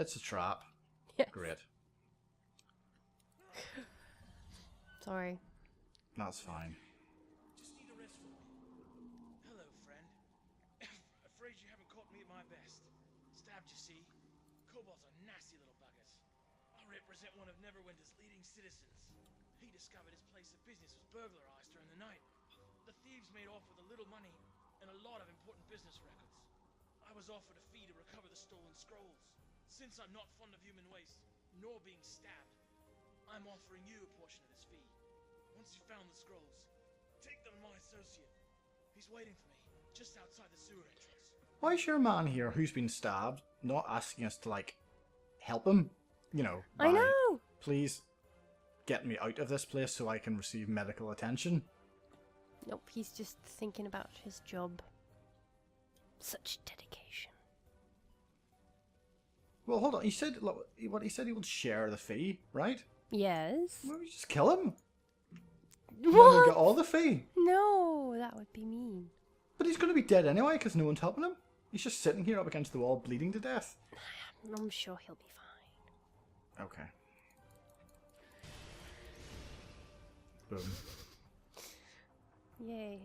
It's a trap. Yes. Great. Sorry. That's fine. Just need a rest for me. Hello, friend. Afraid you haven't caught me at my best. Stabbed, you see. Kobolds are nasty little buggers. I represent one of Neverwinter's leading citizens. He discovered his place of business was burglarized during the night. The thieves made off with a little money and a lot of important business records. I was offered a fee to recover the stolen scrolls. Since I'm not fond of human waste, nor being stabbed, I'm offering you a portion of this fee. Once you've found the scrolls, take them to my associate. He's waiting for me, just outside the sewer entrance. Why is your man here who's been stabbed not asking us to, like, help him? You know, I know! Please get me out of this place so I can receive medical attention. Nope, he's just thinking about his job. Such dedication. Well, hold on. He said, look, what he said, he would share the fee, right? Yes. Well, we just kill him. And then What? we'll get all the fee. No, that would be mean. But he's going to be dead anyway because no one's helping him. He's just sitting here up against the wall, bleeding to death. I'm sure he'll be fine. Okay. Boom. Yay.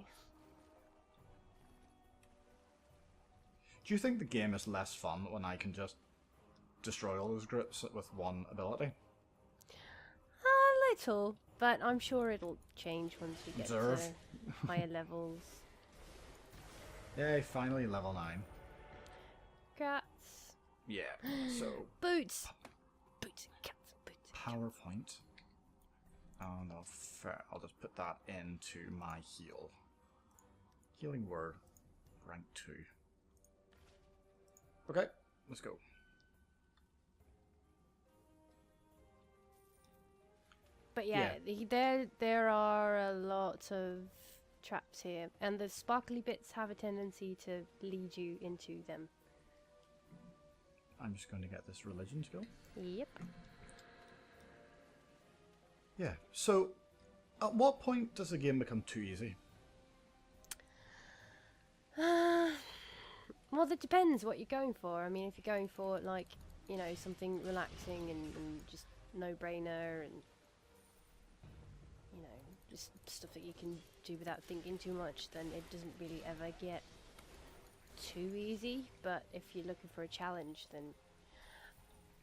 Do you think the game is less fun when I can just destroy all those groups with one ability? A little, but I'm sure it'll change once we get Observe. to higher levels. Yay, finally level 9. Cats. Yeah, so Boots. Boots. Cats. Boots. PowerPoint. Oh no, fair. I'll just put that into my heal. Healing word, rank 2. Okay, let's go. But yeah, there are a lot of traps here, and the sparkly bits have a tendency to lead you into them. I'm just going to get this religion skill. Yep. Yeah, so at what point does the game become too easy? Well, it depends what you're going for. I mean, if you're going for, like, you know, something relaxing and just no-brainer and, you know, just stuff that you can do without thinking too much, then it doesn't really ever get too easy. But if you're looking for a challenge, then,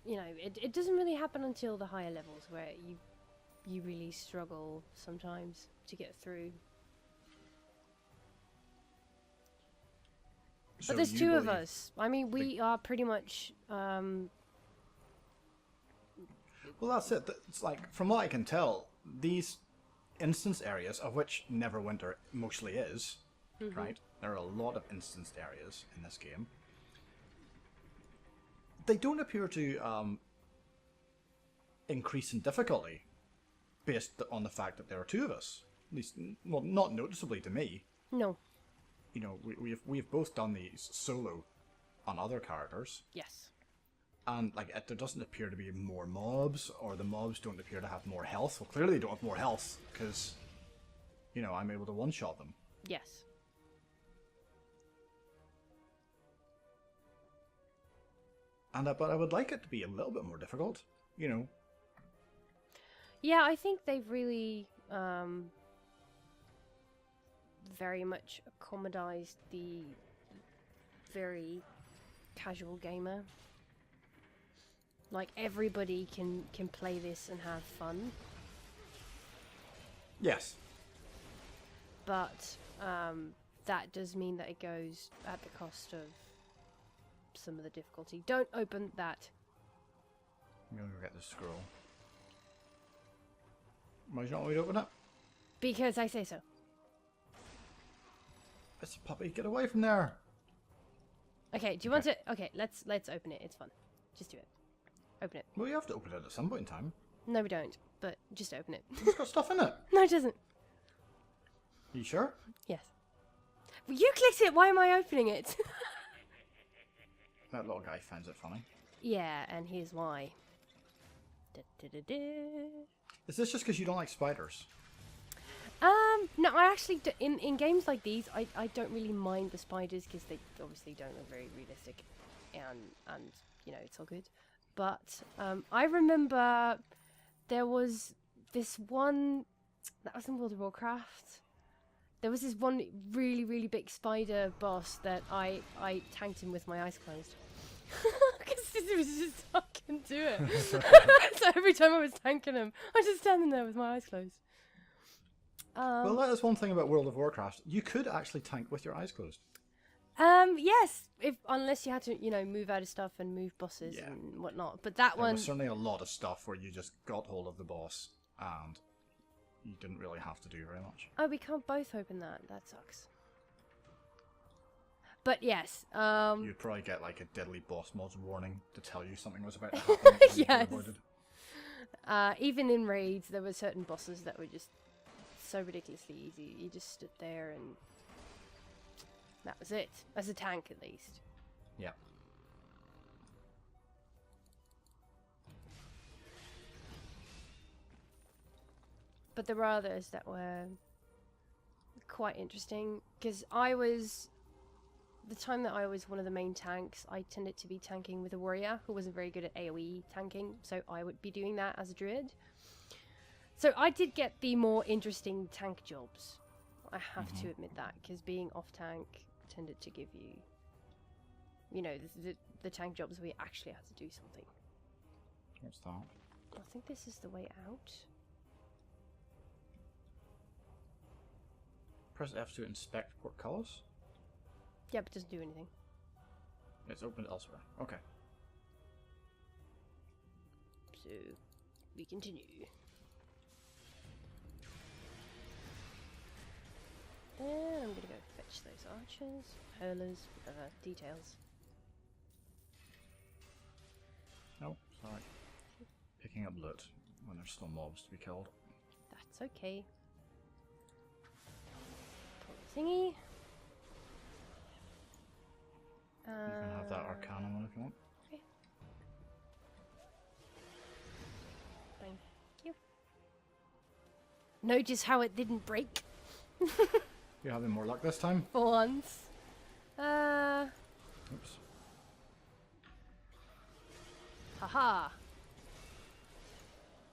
you know, it doesn't really happen until the higher levels where you really struggle sometimes to get through. So But there's you two of believe- us. I mean, we are pretty much. Well, that's it. It's like, from what I can tell, these instance areas, of which Neverwinter mostly is, right? There are a lot of instanced areas in this game. They don't appear to increase in difficulty based on the fact that there are two of us. At least, well, not noticeably to me. No. You know, we've both done these solo on other characters. Yes. And, like, there doesn't appear to be more mobs, or the mobs don't appear to have more health. Well, clearly they don't have more health, because, you know, I'm able to one-shot them. Yes. And but I would like it to be a little bit more difficult, you know. Yeah, I think they've really very much accommodated the very casual gamer. Like, everybody can play this and have fun, Yes. but that does mean that it goes at the cost of some of the difficulty. Don't open that. I'm gonna go get this scroll. Why do you not want me to open it? Because I say so. It's a puppy. Get away from there. Okay, do you want to... Okay, let's open it. It's fun. Just do it. Open it. Well, you have to open it at some point in time. No, we don't. But just open it. It's got stuff in it. No, it doesn't. You sure? Yes. Well, you clicked it. Why am I opening it? That little guy finds it funny. Yeah, and here's why. Da-da-da-da. Is this just because you don't like spiders? No, I actually do, in games like these, I don't really mind the spiders because they obviously don't look very realistic, and you know, it's all good. But I remember there was this one that was in World of Warcraft. There was this one really, really big spider boss that I tanked him with my eyes closed. Because it was just, I couldn't do it. So every time I was tanking him, I was just standing there with my eyes closed. Well, that is one thing about World of Warcraft. You could actually tank with your eyes closed. Yes, unless you had to, move out of stuff and move bosses and whatnot. But that There one... was certainly a lot of stuff where you just got hold of the boss and you didn't really have to do very much. Oh, we can't both open that. That sucks. But yes, You'd probably get like a deadly boss mods warning to tell you something was about to happen. That you could have avoided. even in raids, there were certain bosses that were just so ridiculously easy. You just stood there and that was it. As a tank, at least. Yeah. But there were others that were quite interesting, because the time that I was one of the main tanks, I tended to be tanking with a warrior who wasn't very good at AoE tanking, so I would be doing that as a druid. So I did get the more interesting tank jobs. I have to admit that, because being off tank tended to give you, the tank jobs where you actually had to do something. What's that? I think this is the way out. Press F to inspect portcullis. Yeah, but it doesn't do anything. It's opened elsewhere. Okay. So, we continue. And I'm gonna go fetch those archers, hurlers, details. Oh, sorry. Picking up loot when there's still mobs to be killed. That's okay. Pull the thingy. You can have that Arcana one if you want. Okay. Thank you. Notice how it didn't break? You're having more luck this time? For once. Oops. Haha.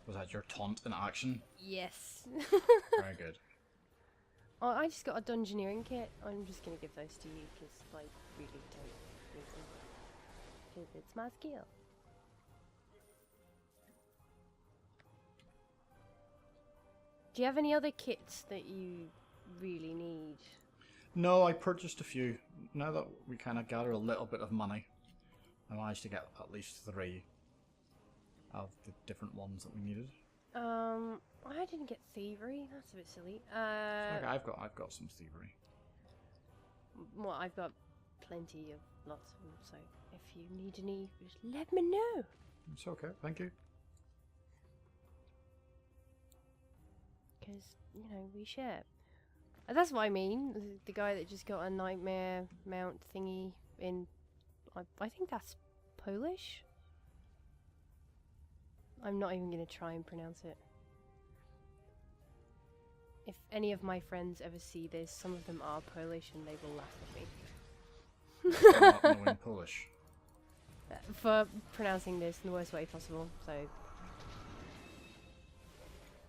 Was that your taunt in action? Yes. Very good. Oh, I just got a dungeoneering kit. I'm just gonna give those to you because I really don't need them. 'Cause it's my skill. Do you have any other kits that you really need? No, I purchased a few. Now that we kind of gather a little bit of money, I managed to get at least 3 of the different ones that we needed. I didn't get thievery. That's a bit silly. Okay, I've got some thievery. Well, I've got plenty of lots of them. So if you need any, just let me know. It's okay, thank you. Because we share. And that's what I mean. The guy that just got a nightmare mount thingy in, I think that's Polish. I'm not even going to try and pronounce it. If any of my friends ever see this, some of them are Polish and they will laugh at me. Not knowing Polish. For pronouncing this in the worst way possible, so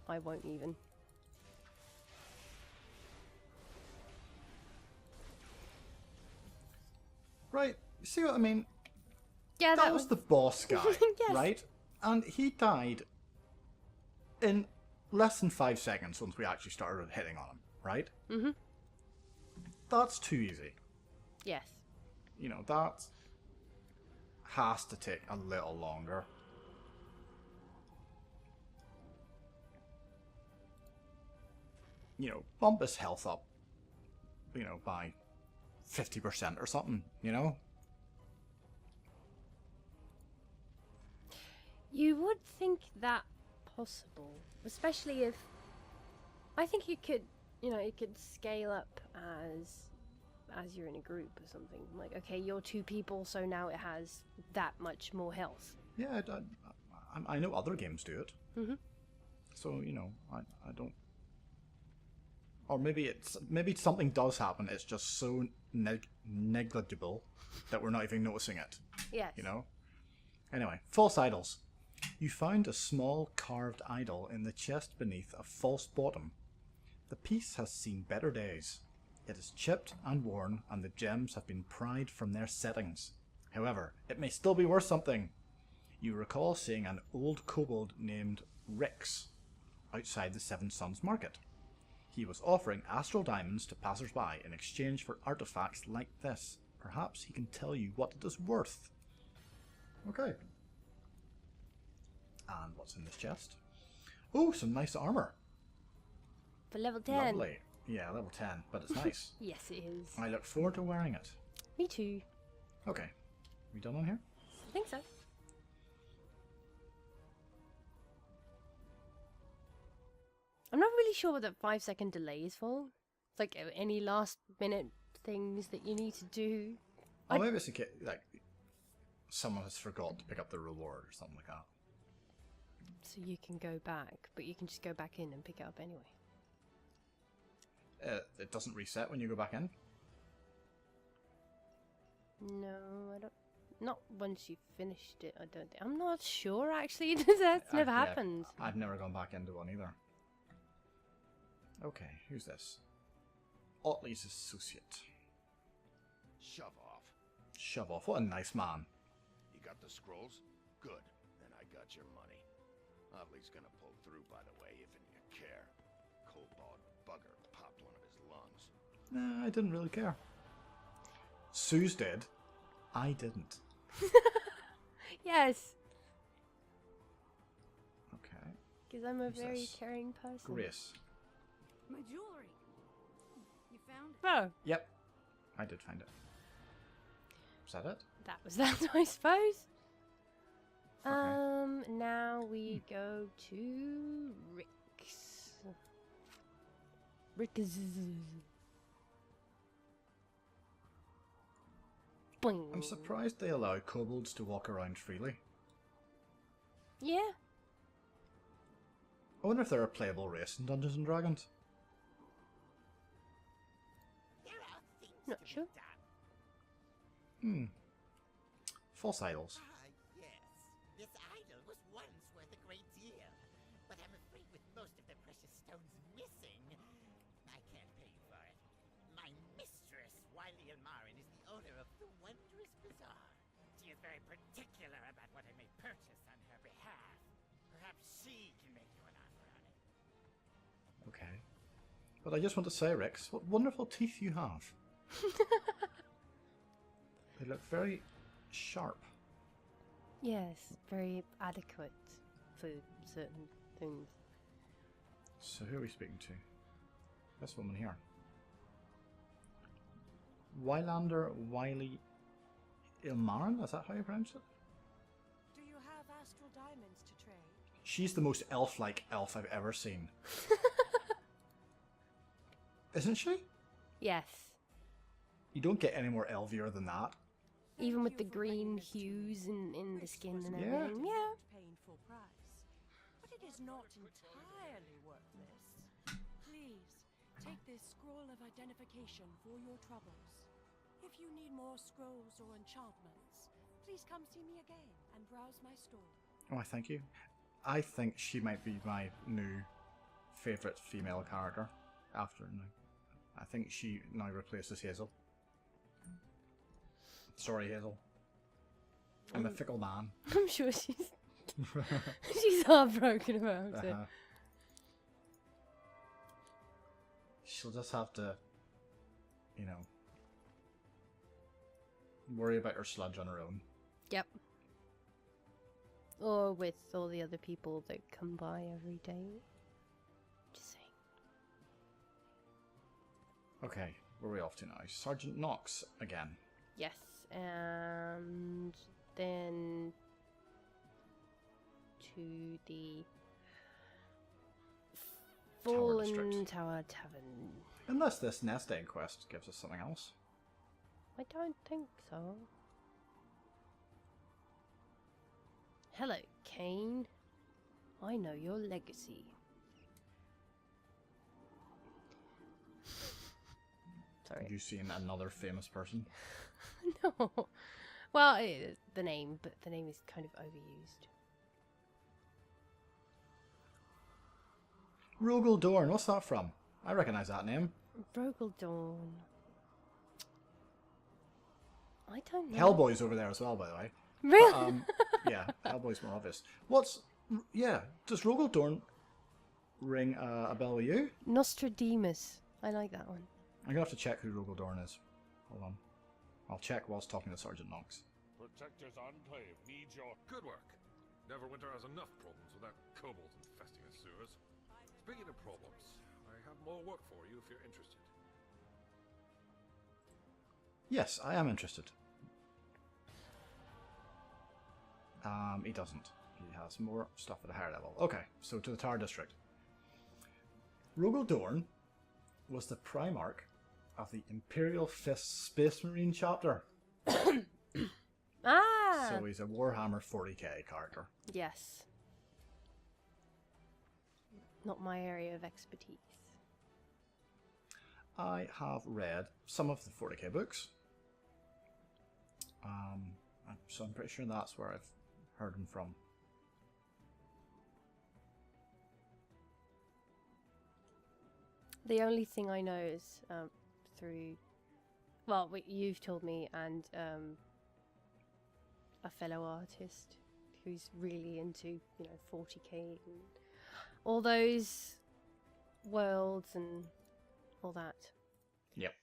I won't even. Right, you see what I mean? Yeah, That was the boss guy, Yes. right? And he died in less than 5 seconds once we actually started hitting on him, right? Mm-hmm. That's too easy. Yes. That has to take a little longer. Bump his health up, by 50% or something, You would think that possible, especially if I think it could scale up as you're in a group or something. Like, okay, you're 2 people, so now it has that much more health. Yeah, I know other games do it. Mm-hmm. So, I don't... Or maybe something does happen, it's just so negligible that we're not even noticing it, Yes. Anyway, false idols. You found a small carved idol in the chest beneath a false bottom. The piece has seen better days. It is chipped and worn, and the gems have been pried from their settings. However, it may still be worth something. You recall seeing an old kobold named Rix outside the Seven Suns market. He was offering astral diamonds to passers-by in exchange for artifacts like this. Perhaps he can tell you what it is worth. Okay. And what's in this chest? Oh, some nice armor. For level 10. Lovely. Yeah, level 10, but it's nice. Yes, it is. I look forward to wearing it. Me too. Okay. We done on here? I think so. I'm not really sure what that 5-second delay is for. It's like any last minute things that you need to do. Oh, maybe it's in case, like, someone has forgot to pick up the reward or something like that. So you can go back, but you can just go back in and pick it up anyway. It doesn't reset when you go back in? No, I don't. Not once you've finished it, I don't think. I'm not sure actually. That's never happened. I've never gone back into one either. Okay, who's this? Otley's associate. Shove off. Shove off. What a nice man. You got the scrolls? Good. Then I got your money. Otley's gonna pull through, by the way, if you care. Kobold bugger popped one of his lungs. Nah, I didn't really care. Suuz did. I didn't. Yes. Okay. Because I'm a Who's very this? caring person. Grace. My jewelry. You found it? Oh, Yep. I did find it. Is that it? that was that, I suppose. Okay. Now we go to Rick's. Rick's. Boing. I'm surprised they allow kobolds to walk around freely. Yeah. I wonder if they're a playable race in Dungeons and Dragons. Not sure. False idols. Yes. This idol was once worth a great deal, but I'm afraid with most of the precious stones missing, I can't pay you for it. My mistress, Wiley Ilmarin, is the owner of the Wondrous Bazaar. She is very particular about what I may purchase on her behalf. Perhaps she can make you an offer on it. Okay. But I just want to say, Rix, what wonderful teeth you have. They look very sharp. Yes, very adequate for certain things. So who are we speaking to? This woman here. Wylander Wiley Ilmarin? Is that how you pronounce it? Do you have astral diamonds to trade? She's the most elf-like elf I've ever seen. Isn't she? Yes. You don't get any more elvier than that. Even with the green hues in the skin and Yeah. everything. Yeah. Paying full price. But it is not entirely worthless. Please, take this scroll of identification for your troubles. If you need more scrolls or enchantments, please come see me again and browse my store. Oh, I thank you. I think she might be my new favourite female character after now. I think she now replaces Hazel. Sorry, Hazel. I'm a fickle man. I'm sure she's she's heartbroken about it. Uh-huh. She'll just have to, you know, worry about her sludge on her own. Yep. Or with all the other people that come by every day. Just saying. Okay, where are we off to now? Sergeant Knox again. Yes, and then to the Tower District. Fallen Tower Tavern. Unless this nest egg quest gives us something else. I don't think so. Hello, Kane. I know your legacy. Sorry. Have you seen another famous person? No. Well, the name, but the name is kind of overused. Rogel Dorn, what's that from? I recognise that name. Rogel Dawn. I don't know. Hellboy's over there as well, by the way. Really? Yeah, Hellboy's more obvious. Yeah, does Rogel Dorn ring a bell with you? Nostradamus. I like that one. I'm going to have to check who Rogel Dorn is. Hold on. I'll check whilst talking to Sergeant Knox. Protector's Enclave needs your good work. Neverwinter has enough problems without kobolds infesting the sewers. Speaking of problems, I have more work for you if you're interested. Yes, I am interested. He doesn't. He has more stuff at a higher level. Okay, so to the Tower District. Rogel Dorn was the Primarch of the Imperial Fist Space Marine chapter. Ah! So he's a Warhammer 40k character. Yes. Not my area of expertise. I have read some of the 40k books. So I'm pretty sure that's where I've heard him from. The only thing I know is through, well, what you've told me, and a fellow artist who's really into, 40k and all those worlds and all that. Yep.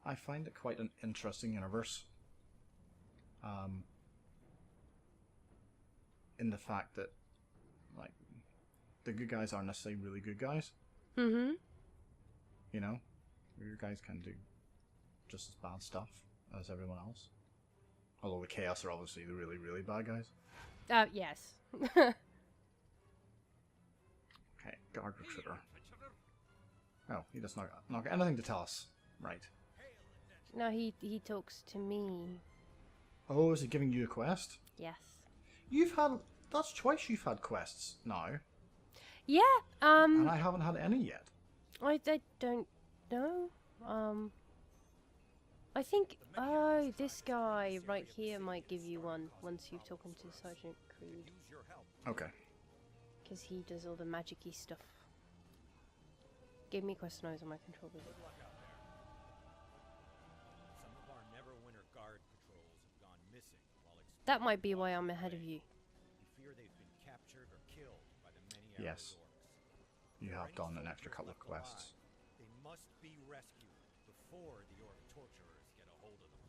I find it quite an interesting universe. In the fact that, like, the good guys aren't necessarily really good guys. Mm-hmm. You know? Your guys can do just as bad stuff as everyone else. Although the Chaos are obviously the really, really bad guys. Yes. Okay, Guard Recruiter. Oh, he does not got anything to tell us. Right. No, he talks to me. Oh, is he giving you a quest? Yes. That's twice you've had quests now. Yeah. And I haven't had any yet. I don't know. I think, this guy right here might give you one once you've talked to Sergeant Creed. Okay. Because he does all the magic-y stuff. Give me quest notes on my controller. Some of our Neverwinter guard patrols have gone missing while That might be why I'm ahead of you. We fear they've been captured or killed by the many Yes. orcs. You If have any done an soldiers extra couple of left quests. alive, they must be rescued before the orc torturers get a hold of them.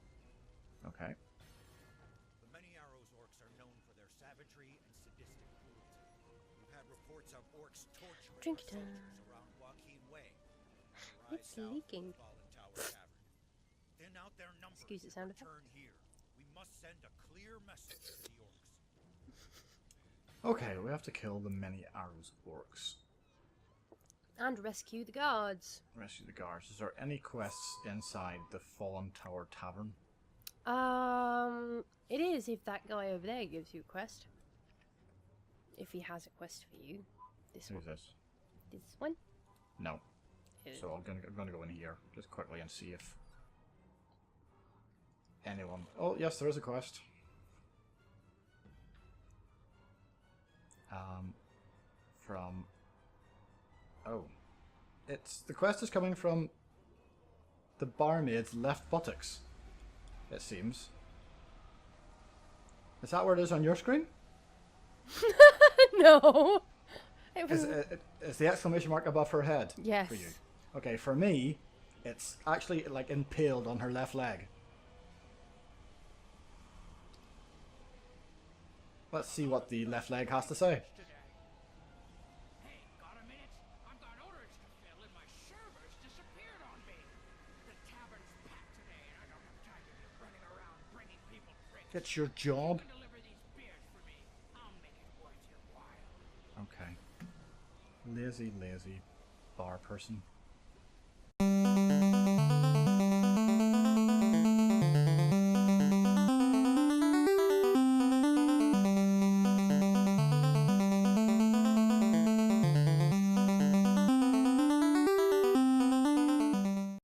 Okay. The many arrows orcs are known for their savagery and sadistic cruelty. We've had reports of orcs torturing Drink our time. soldiers around Joaquin Way. It's leaking. Thin out their numbers Excuse the and sound effect. return here. We must send a clear message to the orcs. Okay, we have to kill the many arrows orcs. And rescue the guards. Rescue the guards. Is there any quests inside the Fallen Tower Tavern? It is if that guy over there gives you a quest. If he has a quest for you. This Who's one. this? This one? No. So I'm gonna go in here just quickly and see if anyone. Oh yes, there is a quest. From. Oh, the quest is coming from the barmaid's left buttocks. It seems. Is that where it is on your screen? No. It was. Is the exclamation mark above her head? Yes. For you. Okay, for me, it's actually like impaled on her left leg. Let's see what the left leg has to say. Hey, got a minute? I've got orders to fill and my servers disappeared on me. The tavern's packed today and I don't have time to be running around bringing people drinks. It's your job. Deliver these beers for me. I'll make it worth your while. Okay. Lazy bar person.